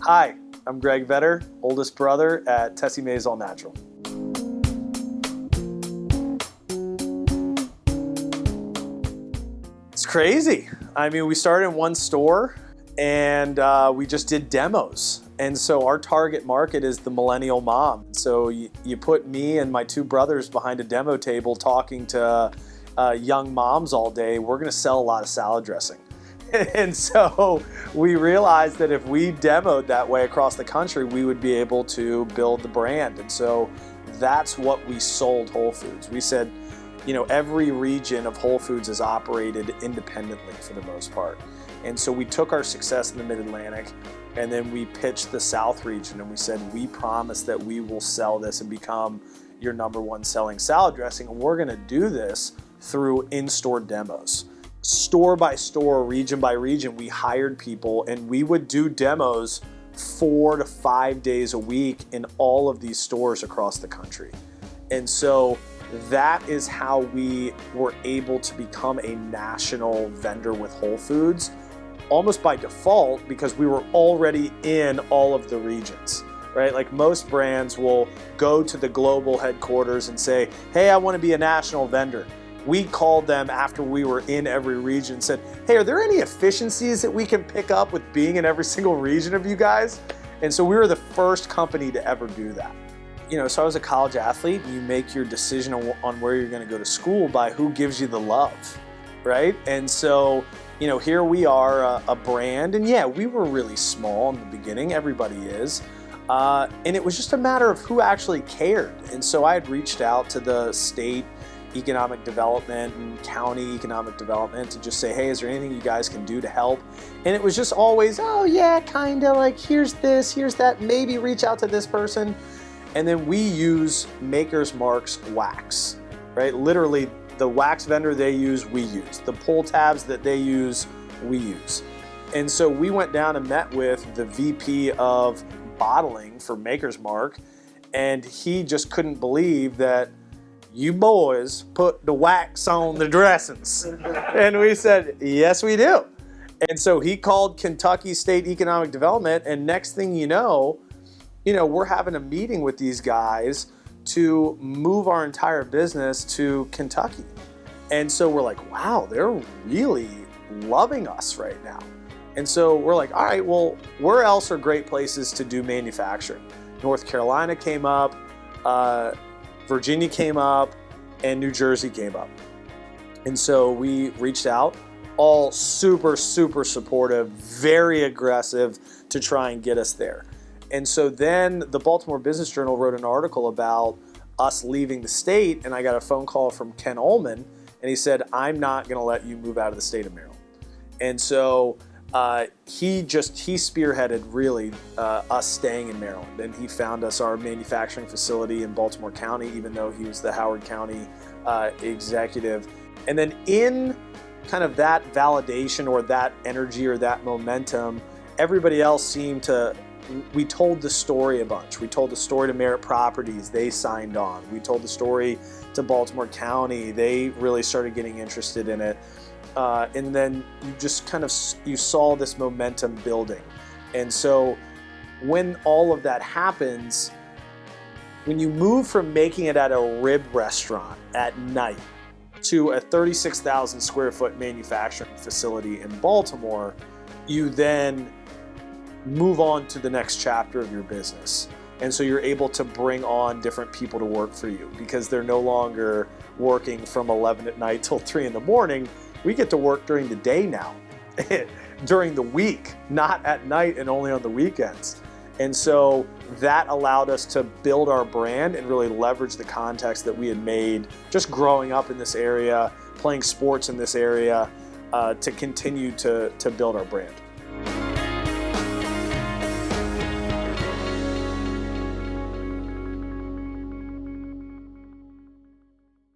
Hi, I'm Greg Vetter, oldest brother at Tessemae All Natural. It's crazy. I mean, we started in one store and we just did demos. And so our target market is the millennial mom. So you put me and my two brothers behind a demo table talking to young moms all day, we're gonna sell a lot of salad dressing. And so we realized that if we demoed that way across the country, we would be able to build the brand. And so that's what we sold Whole Foods. We said, every region of Whole Foods is operated independently for the most part. And so we took our success in the Mid-Atlantic and then we pitched the South region and we said, we promise that we will sell this and become your #1 selling salad dressing. And we're gonna do this through in-store demos. Store by store, region by region, we hired people and we would do demos 4 to 5 days a week in all of these stores across the country. And so that is how we were able to become a national vendor with Whole Foods, almost by default, because we were already in all of the regions, right? Like most brands will go to the global headquarters and say, hey, I want to be a national vendor. We called them after we were in every region and said, hey, are there any efficiencies that we can pick up with being in every single region of you guys? And so we were the first company to ever do that. So I was a college athlete. You make your decision on where you're gonna go to school by who gives you the love, right? And so, here we are, a brand, and yeah, we were really small in the beginning, everybody is, and it was just a matter of who actually cared. And so I had reached out to the state economic development and county economic development to just say, hey, is there anything you guys can do to help? And it was just always, oh yeah, kinda, like here's this, here's that, maybe reach out to this person. And then we use Maker's Mark's wax, right? Literally the wax vendor they use, we use. The pull tabs that they use, we use. And so we went down and met with the VP of bottling for Maker's Mark, and he just couldn't believe that you boys put the wax on the dressings. And we said, yes, we do. And so he called Kentucky State Economic Development, and next thing you know, we're having a meeting with these guys to move our entire business to Kentucky. And so we're like, wow, they're really loving us right now. And so we're like, all right, well, where else are great places to do manufacturing? North Carolina came up, Virginia came up, and New Jersey came up. And so we reached out, all super, super supportive, very aggressive to try and get us there. And so then the Baltimore Business Journal wrote an article about us leaving the state, and I got a phone call from Ken Ullman, and he said, I'm not gonna let you move out of the state of Maryland. And so he spearheaded really us staying in Maryland, and he found us our manufacturing facility in Baltimore County, even though he was the Howard County executive. And then in kind of that validation or that energy or that momentum, everybody else seemed to, we told the story a bunch. We told the story to Merit Properties, they signed on. We told the story to Baltimore County, they really started getting interested in it. And then you just you saw this momentum building. And so when all of that happens, when you move from making it at a rib restaurant at night to a 36,000 square foot manufacturing facility in Baltimore, you then move on to the next chapter of your business. And so you're able to bring on different people to work for you because they're no longer working from 11 at night till 3 in the morning. We get to work during the day now, during the week, not at night and only on the weekends. And so that allowed us to build our brand and really leverage the context that we had made just growing up in this area, playing sports in this area, to continue to build our brand.